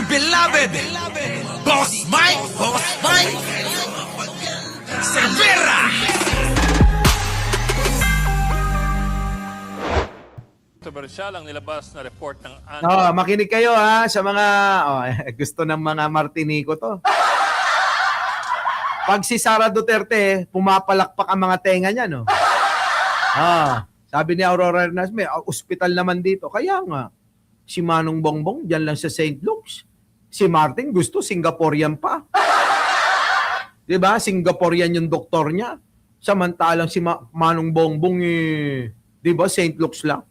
beloved Boss Mike Cervera. Kontrobersyal ang nilabas na report ng Makinig kayo ha sa mga gusto ng mga Martinico to. Pag si Sara Duterte, pumapalakpak ang mga tenga niya, no? Sabi ni Aurora Hernas, may ospital naman dito. Kaya nga, si Manong Bongbong, dyan lang sa St. Luke's. Si Martin, gusto, Singaporean pa. Diba? Singaporean yung doktor niya. Samantalang si Manong Bongbong, diba, St. Luke's lang.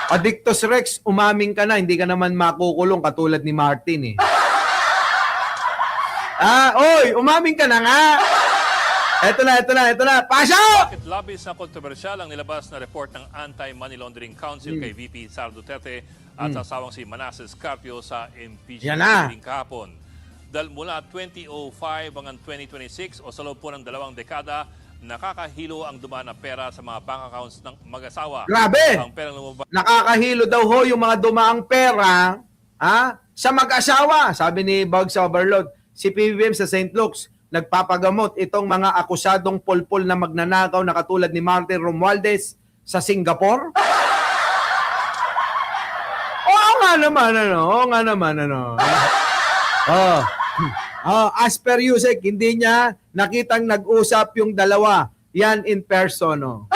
Addictus Rex, umaming ka na, hindi ka naman makukulong katulad ni Martin, Oy, umaming ka na nga. Ito na. Pasok! Bakit labis na kontrobersyal ang nilabas na report ng Anti-Money Laundering Council kay VP Sara Duterte at sa asawang si Manasseh Carpio sa impeachment hearing kahapon. Dahil mula 2005 hanggang 2026 o sa loob po ng 2 dekada, nakakahilo ang dumaan na pera sa mga bank accounts ng mag-asawa. Grabe! Ang perang lumabas. Nakakahilo daw ho yung mga dumaang pera sa mag-asawa. Sabi ni Bugs Overload, si PBBM sa St. Luke's, nagpapagamot itong mga akusadong pulpul na magnanakaw na katulad ni Martin Romualdez sa Singapore? Oo nga naman, ano. As per Yusek, hindi niya nakitang nag-usap yung dalawa. Yan in person,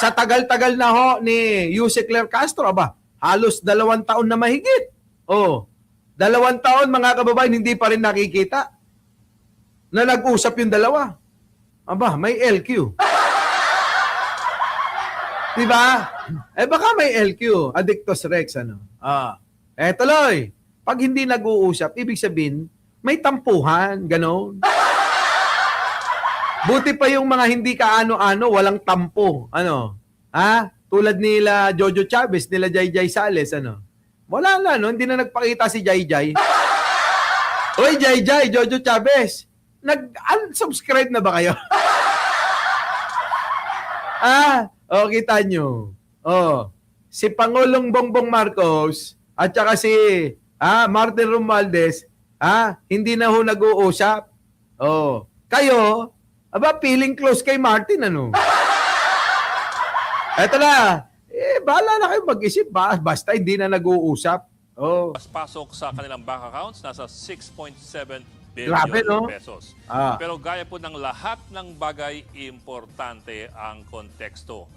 Sa tagal-tagal na ho ni Yusek Claire Castro, halos 2 taon na mahigit. 2 taon, mga kababayan, hindi pa rin nakikita na nag-usap yung dalawa. May LQ. Diba? Baka may LQ. Addictus Rex, tuloy. Pag hindi nag-uusap, ibig sabihin, may tampuhan, ganon. Buti pa yung mga hindi kaano-ano, walang tampo. Tulad nila Jojo Chavez, nila Jayjay Sales, Wala na, no? Hindi na nagpakita si Jayjay. Oy, Jayjay, Jojo Chavez, nag-unsubscribe na ba kayo? Kita nyo. Si Pangulong Bongbong Marcos at saka si Martin Romualdez, hindi na ho nag-uusap. Kayo, feeling close kay Martin, Eto na. Bahala na kayo mag-isip. Basta hindi na nag-uusap. Pasok sa kanilang bank accounts, nasa 6.7 billion Grabe, no? pesos. Pero gaya po ng lahat ng bagay, importante ang konteksto.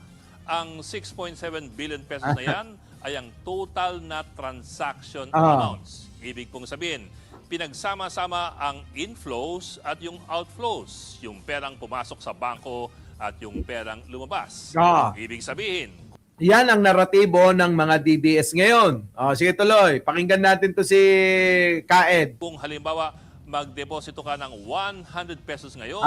Ang 6.7 billion pesos na yan ay ang total na transaction amounts. Ibig pong sabihin, pinagsama-sama ang inflows at yung outflows, yung perang pumasok sa bangko at yung perang lumabas. Ibig sabihin, yan ang naratibo ng mga DDS ngayon. Sige tuloy, pakinggan natin to si Kaed. kung halimbawa magdeposito ka ng 100 pesos ngayon,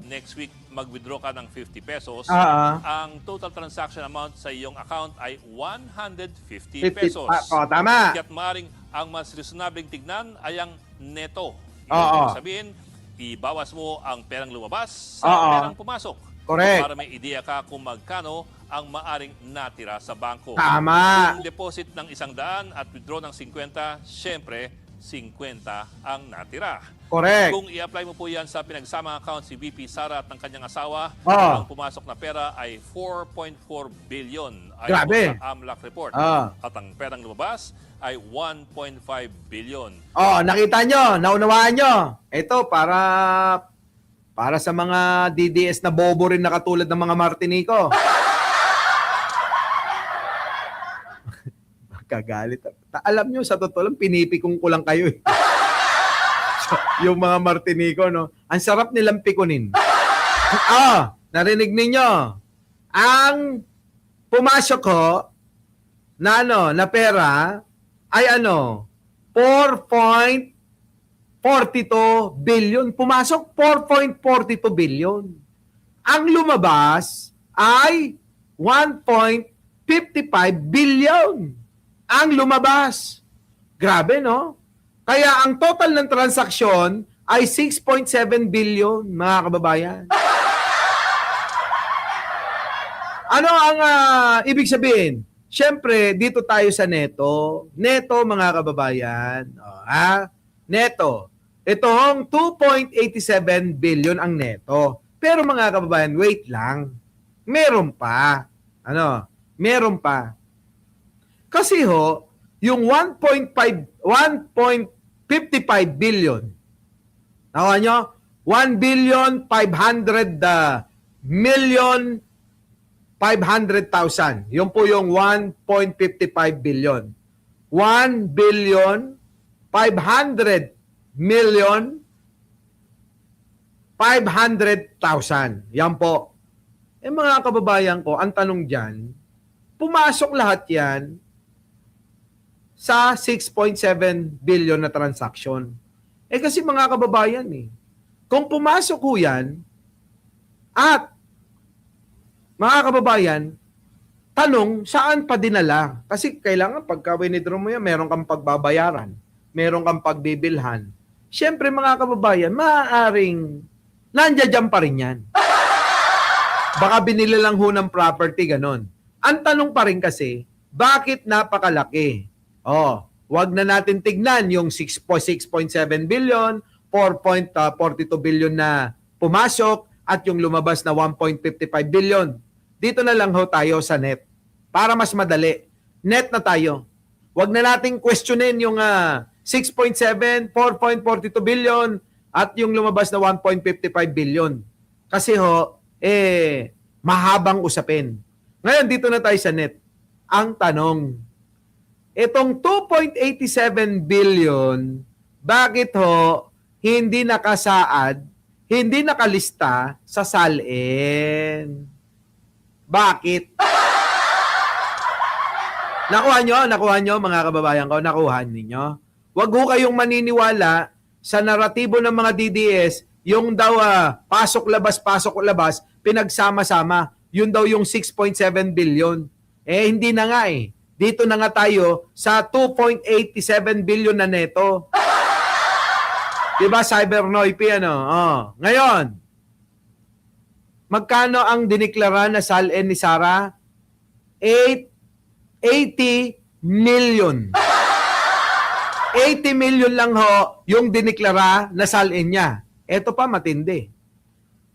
next week mag-withdraw ka ng 50 pesos, ang total transaction amount sa iyong account ay 150 pesos. Tama. Kaya't maaaring ang mas reasonabling tignan ay ang neto. Ibig sabihin, ibawas mo ang perang lumabas sa perang pumasok. Correct. Para may ideya ka kung magkano ang maaring natira sa bangko. Tama. Kung deposit ng 100 at withdraw ng 50, syempre, 50 ang natira. Correct. Kung i-apply mo po yan sa pinagsamang account si VP Sara at ng kanyang asawa, ang pumasok na pera ay 4.4 billion ayon sa AMLAC report. At ang perang lumabas ay 1.5 billion. Nakita nyo, naunawaan nyo. Ito, para sa mga DDS na bobo rin na katulad ng mga Martinico. Kagalit. Alam nyo, sa totoo lang, pinipikong ko lang kayo. Yung mga Martinico, no? Ang sarap nilang pikunin. Narinig ninyo. Ang pumasok ko na pera ay 4.42 billion. Pumasok 4.42 billion. Ang lumabas ay 1.55 billion. Ang lumabas. Grabe, no? Kaya ang total ng transaksyon ay 6.7 billion, mga kababayan. Ano ang ibig sabihin? Siyempre, dito tayo sa neto. Neto, mga kababayan. Neto. Itong 2.87 billion ang neto. Pero mga kababayan, wait lang. Meron pa. Meron pa. Kasi yung 1.55 billion. Nakuha nyo? 1 billion 500 million 500,000. Yun po yung 1.55 billion. 1 billion 500 million 500,000. Yan po. Mga kababayan ko, ang tanong dyan, pumasok lahat yan sa 6.7 billion na transaction. Kasi mga kababayan kung pumasok ho yan, at mga kababayan, tanong, saan pa dinala? Kasi kailangan pagka winidro mo yan, meron kang pagbabayaran, meron kang pagbibilhan. Siyempre mga kababayan, maaaring nandiyan pa rin yan. Baka binili lang ho ng property, ganon. Ang tanong pa rin kasi, bakit napakalaki? Wag na natin tignan yung 6.7 billion, 4.42 billion na pumasok, at yung lumabas na 1.55 billion. Dito na lang ho tayo sa net. Para mas madali. Net na tayo. Wag na nating questionin yung 6.7, 4.42 billion, at yung lumabas na 1.55 billion. Kasi mahabang usapin. Ngayon, dito na tayo sa net. Ang tanong, itong 2.87 billion, bakit hindi nakasaad, hindi nakalista sa SALN? Bakit? Nakuha nyo mga kababayan ko, nakuha ninyo. Wag ho kayong maniniwala sa naratibo ng mga DDS, yung daw pasok-labas, pinagsama-sama. Yun daw yung 6.7 billion. Hindi na nga Dito na nga tayo sa 2.87 billion na neto. Diba, Cybernoipy, Ngayon, magkano ang diniklara na SALN ni Sara? 80 million. 80 million lang yung diniklara na SALN niya. Ito pa, matindi.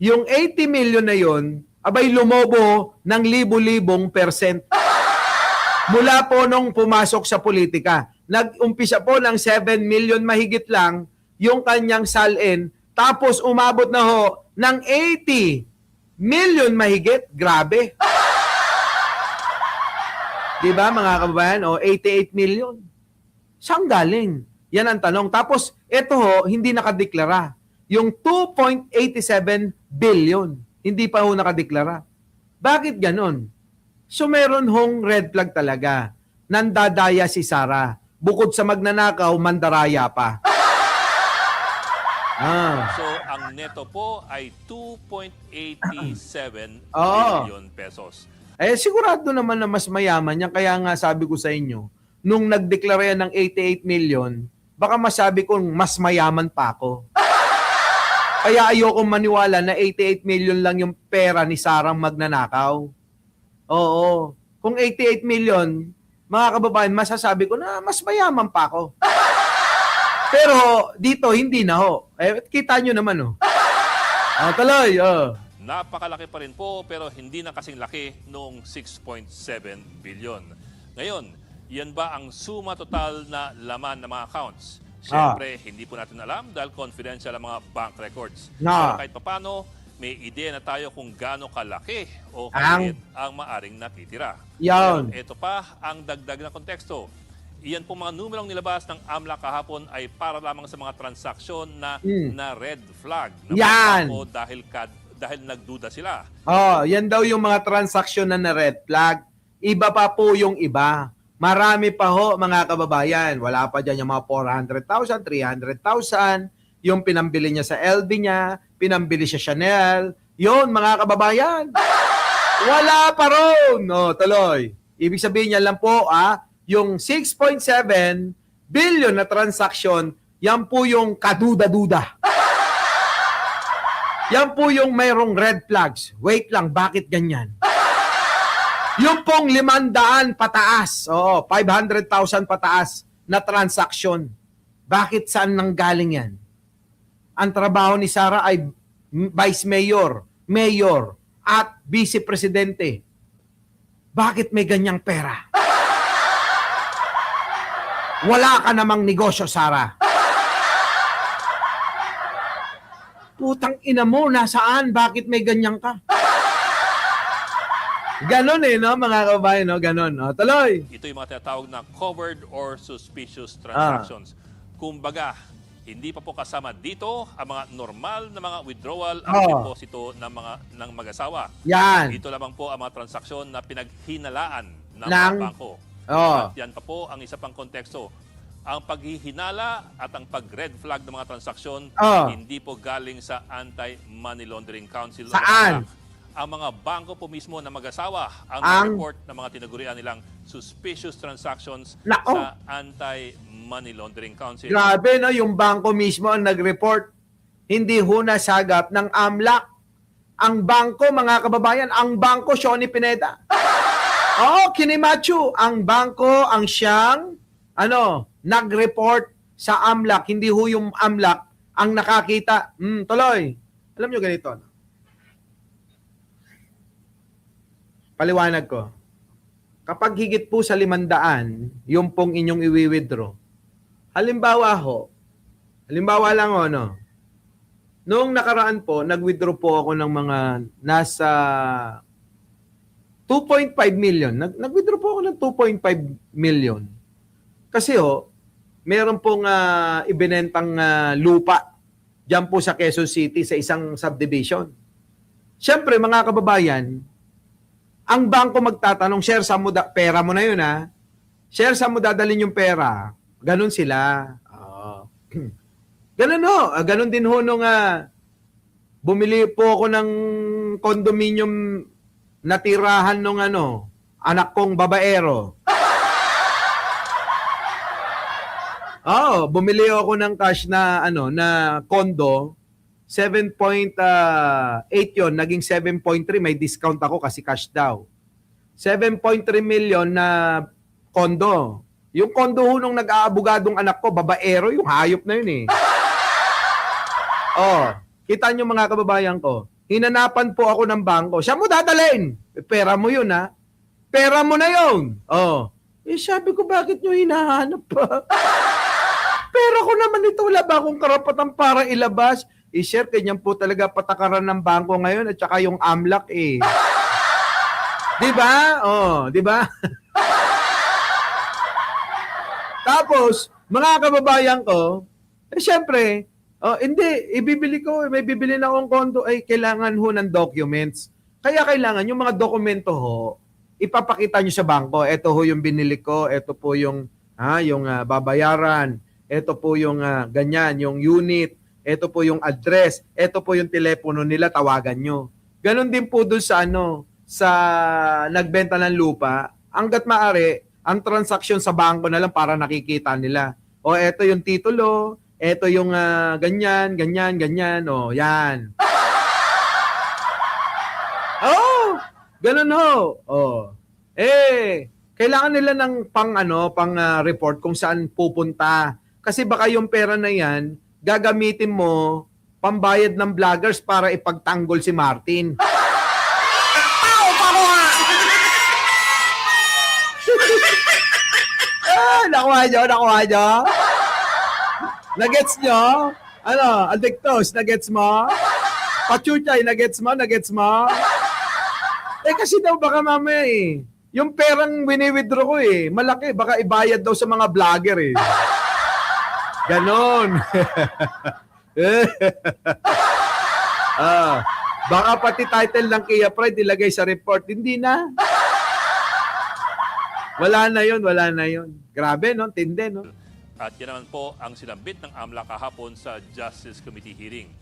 Yung 80 million na yun, abay lumobo ng libo-libong %. Mula po nung pumasok sa politika. Nag-umpisa po ng 7 million mahigit lang yung kanyang SALN, tapos umabot na ng 80 million mahigit. Grabe. Diba mga kababayan? 88 million. Saan galing? Yan ang tanong. Tapos ito hindi nakadeklara. Yung 2.87 billion, hindi pa nakadeklara. Bakit ganon? So meron red flag talaga. Nandadaya si Sara. Bukod sa magnanakaw, mandaraya pa. So, ang neto po ay 2.87 billion pesos. Sigurado naman na mas mayaman yan. Kaya nga sabi ko sa inyo, nung nagdeklara yan ng 88 million, baka masabi kong mas mayaman pa ako. Kaya ayokong maniwala na 88 million lang yung pera ni Sarang magnanakaw. Oo. Kung 88 million, mga kababayan, masasabi ko na mas mayaman pa ako. Pero dito, hindi na kita nyo naman tuloy. Napakalaki pa rin po, pero hindi na kasing laki noong 6.7 billion. Ngayon, yan ba ang suma total na laman ng mga accounts? Siyempre, hindi po natin alam dahil confidential ang mga bank records. Pero kahit papano, may ideya na tayo kung gaano kalaki o kaliit ang maaring natitira. Yan. Ito pa ang dagdag na konteksto. Iyan po mga numerong nilabas ng AMLA kahapon ay para lamang sa mga transaksyon na red flag. Yan. Dahil nagduda sila. Yan daw yung mga transaksyon na red flag. Iba pa po yung iba. Marami pa mga kababayan. Wala pa dyan yung mga 400,000, 300,000. Yung pinambili niya sa LV niya, pinambili siya Chanel. Yun, mga kababayan. Wala pa ron. Tuloy. Ibig sabihin niya lang po, yung 6.7 billion na transaction, yan po yung kaduda-duda. Yan po yung mayroong red flags. Wait lang, bakit ganyan? Yung pong 500 pataas, 500,000 pataas na transaksyon. Bakit saan nanggaling yan? Ang trabaho ni Sara ay vice mayor, mayor, at vice presidente. Bakit may ganyang pera? Wala ka namang negosyo, Sara. Putang ina mo, nasaan? Bakit may ganyan ka? Ganon no, mga kabayan, no? Ganon, no? Tuloy. Ito yung mga tinatawag na covered or suspicious transactions. Kumbaga, hindi pa po kasama dito ang mga normal na mga withdrawal at deposito ng mag-asawa. Yan. Dito lamang po ang mga transaksyon na pinaghinalaan ng Ng- mga bangko. Oh. At yan pa po ang isa pang konteksto. Ang paghihinala at ang pag-red flag ng mga transaksyon hindi po galing sa Anti-Money Laundering Council. Saan? Ang mga bangko po mismo na mag-asawa ang report ng mga tinagurian nilang suspicious transactions Nako. sa Anti-Money Laundering Council. Grabe, no? Yung bangko mismo ang nag-report. Hindi ho nasagap ng AMLAC. Ang bangko, mga kababayan, ang bangko, Shoni Pineda. Kinimachu. Ang bangko, ang siyang, nag-report sa AMLAC. Hindi ho yung AMLAC ang nakakita. Tuloy. Alam nyo ganito, no? Paliwanag ko. Kapag higit po sa 500, yung pong inyong i-withdraw. Halimbawa lang noong nakaraan po, nag-withdraw po ako ng mga nasa 2.5 million. Nag-withdraw po ako ng 2.5 million. Kasi meron pong ibinentang lupa diyan po sa Quezon City sa isang subdivision. Siyempre, mga kababayan, ang bangko magtatanong, share sa mo, pera mo na yun share sa mo dadalhin yung pera. Ganon sila. Ganon ganon din ho nung bumili po ako ng condominium na tirahan nung anak kong babaero. Bumili ako ng cash na na condo. 7.8 yon, naging 7.3, may discount ako kasi cash daw. 7.3 million na condo. Yung condo ho nung nag-aabugadong anak ko, babaero, yung hayop na yun kita nyo mga kababayan ko, hinanapan po ako ng bangko. Siya mo dadalhin. Pera mo yun Pera mo na yun. Sabi ko, bakit nyo hinahanap pa? Pera ko naman ito, wala ba akong karapatan para ilabas? I-share, ganyan po talaga patakaran ng bangko ngayon at saka yung AMLAC Di ba? Di ba? Tapos, mga kababayan ko, syempre, hindi, ibibili ko, may bibili na akong kondo, kailangan ho ng documents. Kaya kailangan yung mga dokumento ipapakita nyo sa bangko. Ito ho yung binili ko, ito po yung babayaran, ito po yung ganyan, yung unit, ito po yung address, ito po yung telepono nila, tawagan nyo. Ganon din po doon sa sa nagbenta ng lupa, hangga't maaari, ang transaksyon sa bangko na lang para nakikita nila. Ito yung titulo, ito yung ganyan, yan. Ganon ho. Kailangan nila ng pang report kung saan pupunta. Kasi baka yung pera na yan, gagamitin mo pambayad ng vloggers para ipagtanggol si Martin. Nakuha nyo? Nagets nyo? Adictos, nagets mo? Pachuchay, nagets mo? Kasi daw baka mamaya yung perang wini-withdraw ko malaki, baka ibayad daw sa mga vlogger Ganon. Baka pati title ng Kia Pride ilagay sa report. Hindi na. Wala na yun. Grabe, no? Tindi, no? At yan naman po ang sinambit ng AMLA kahapon sa Justice Committee hearing.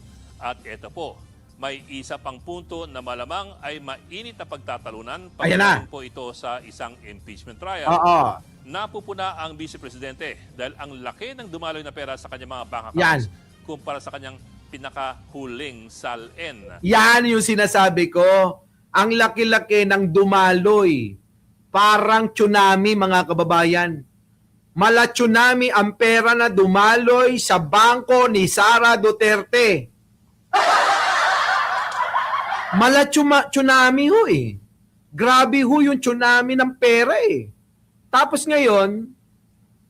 At ito po, may isa pang punto na malamang ay mainit na pagtatalunan pagdating po ito sa isang impeachment trial. Napupuna ang Vice Presidente dahil ang laki ng dumaloy na pera sa kanyang mga bank accounts kumpara sa kanyang pinakahuling SALN. Yan yung sinasabi ko. Ang laki-laki ng dumaloy Parang tsunami, mga kababayan. Mala tsunami ang pera na dumaloy sa bangko ni Sara Duterte. Mala tsunami ho eh. Grabe ho yung tsunami ng pera eh. Tapos ngayon,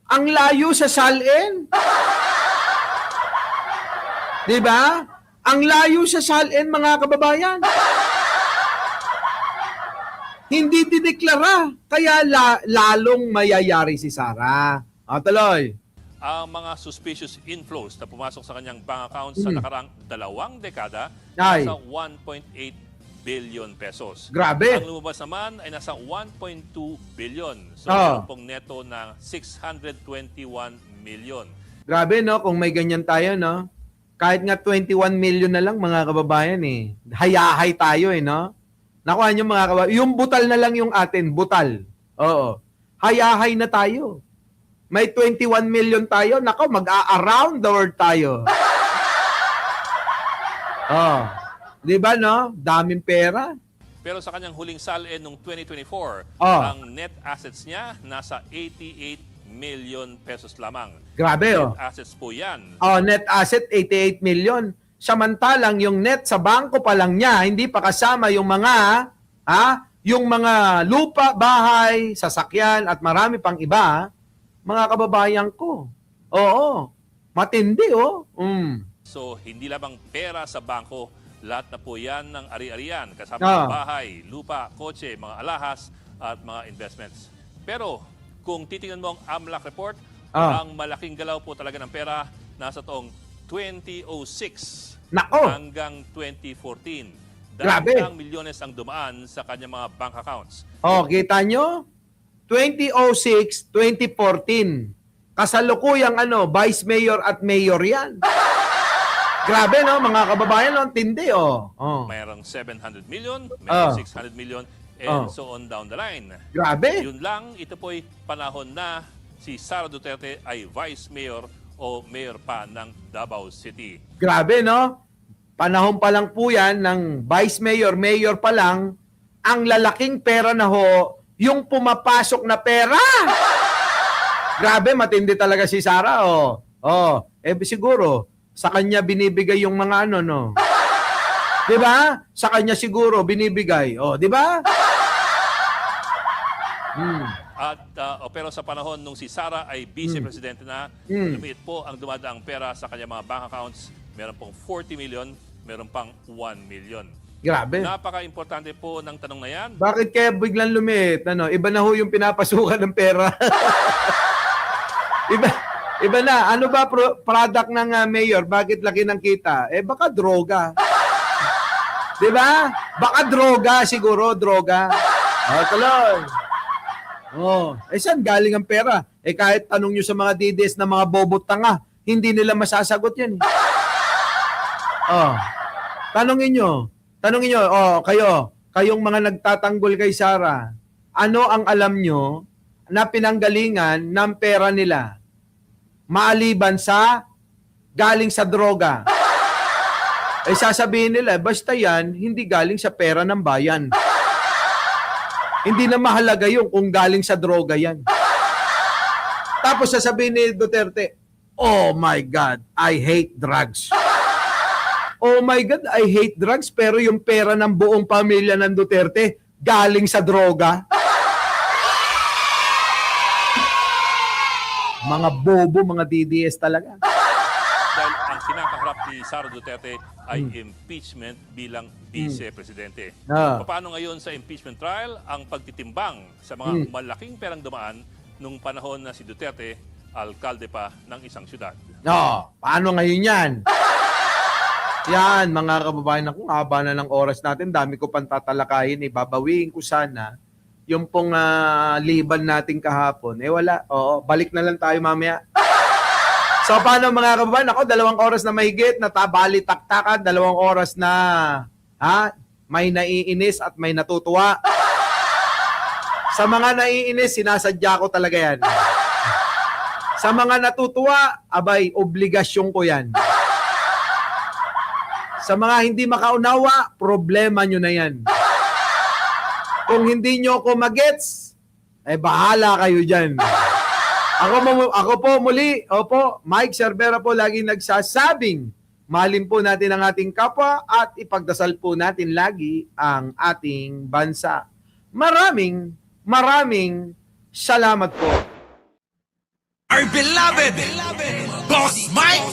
ang layo sa salin. Diba? Ang layo sa salin, mga kababayan. Hindi dideklara. Kaya lalong mayayari si Sara. Tuloy. Ang mga suspicious inflows na pumasok sa kanyang bank accounts sa nakaraang 2 dekada Ay. nasa 1.8 billion pesos. Grabe. Ang lumabas naman ay nasa 1.2 billion. So, Ah. meron pong neto na 621 million. Grabe, no? Kung may ganyan tayo, no? Kahit nga 21 million na lang, mga kababayan, eh. Hayahay tayo, eh, no? Nakuha niyo, mga kababayan. Yung butal na lang yung atin. Butal. Oo. Hayahay na tayo. May 21 million tayo. Nako, mag-a-around the world tayo. Oh. Di ba, no? Daming pera. Pero sa kanyang huling salin noong 2024, Ah. ang net assets niya nasa 88 million pesos lamang. Grabe, oh. Net assets po yan. Oh, net asset 88 million. Samantalang yung net sa bangko pa lang niya, hindi pa kasama yung mga lupa, bahay, sasakyan at marami pang iba, mga kababayan ko. Oo. Matindi, oh. So, hindi lamang pera sa bangko, lahat na po yan ng ari-arian, kasama Ah. ng bahay, lupa, kotse, mga alahas, at mga investments. Pero, kung titingnan mo ang AMLAC report, Ah. ang malaking galaw po talaga ng pera nasa taong 2006 Nako. hanggang 2014. Grabe. Daang milyones ang dumaan sa kanyang mga bank accounts. Oh, kita nyo? 2006, 2014. Kasalukuyang vice mayor at mayor yan. Grabe, no? Mga kababayan, no? Tindi, oh. Mayroong 700 million, Ah. mayroong 600 million, and Ah. so on down the line. Grabe. Yun lang, ito po'y panahon na si Sara Duterte ay Vice Mayor o Mayor pa ng Davao City. Grabe, no? Panahon pa lang po yan ng vice mayor, mayor pa lang, ang lalaking pera na ho, yung pumapasok na pera. Grabe, matindi talaga si Sara, oh. Siguro, sa kanya binibigay yung mga no? 'Di ba? Sa kanya siguro binibigay. 'di ba? At pero sa panahon nung si Sara ay vice-presidente na, lumiit po ang dumadaang pera sa kanyang mga bank accounts. Meron pong 40 million, meron pang 1 million. Grabe. Napaka-importante po ng tanong na yan. Bakit kaya biglang lumit? Iba na ho yung pinapasukan ng pera. iba na. Ano ba product ng mayor? Bakit laki ng kita? Baka droga. 'Di ba? Baka droga siguro, droga. Tuloy. Saan galing ang pera? Kahit tanong nyo sa mga DDS na mga bobot tanga, hindi nila masasagot yan. Tanongin nyo, kayong mga nagtatanggol kay Sara, ano ang alam nyo na pinanggalingan ng pera nila? Maaliban sa galing sa droga. Sasabihin nila, basta yan, hindi galing sa pera ng bayan. Hindi na mahalaga yung kung galing sa droga yan. Tapos sasabihin ni Duterte, oh my God, I hate drugs. Oh my God, I hate drugs, pero yung pera ng buong pamilya ng Duterte galing sa droga. Mga bobo, mga DDS talaga. Dahil ang kinakaharap ni Sara Duterte ay impeachment bilang vice-presidente. Paano ngayon sa impeachment trial ang pagtitimbang sa mga malaking perang dumaan nung panahon na si Duterte, alkalde pa ng isang syudad? Paano ngayon yan? Yan, mga kababayan, kung haba na ng oras natin, dami ko pang tatalakayin, babawiin ko sana yung pong liban natin kahapon. Wala. Balik na lang tayo mamaya. So, paano mga kababayan? 2 oras na mahigit, natabali taktakan, 2 oras na may naiinis at may natutuwa. Sa mga naiinis, sinasadya ko talaga yan. Sa mga natutuwa, abay, obligasyon ko yan. Sa mga hindi makaunawa, problema nyo na yan. Kung hindi nyo ako magets, bahala kayo dyan. Ako po muli, opo, Mike Cervera po lagi nagsasabing, mahalin po natin ang ating kapwa at ipagdasal po natin lagi ang ating bansa. Maraming salamat po. Our beloved Boss Mike.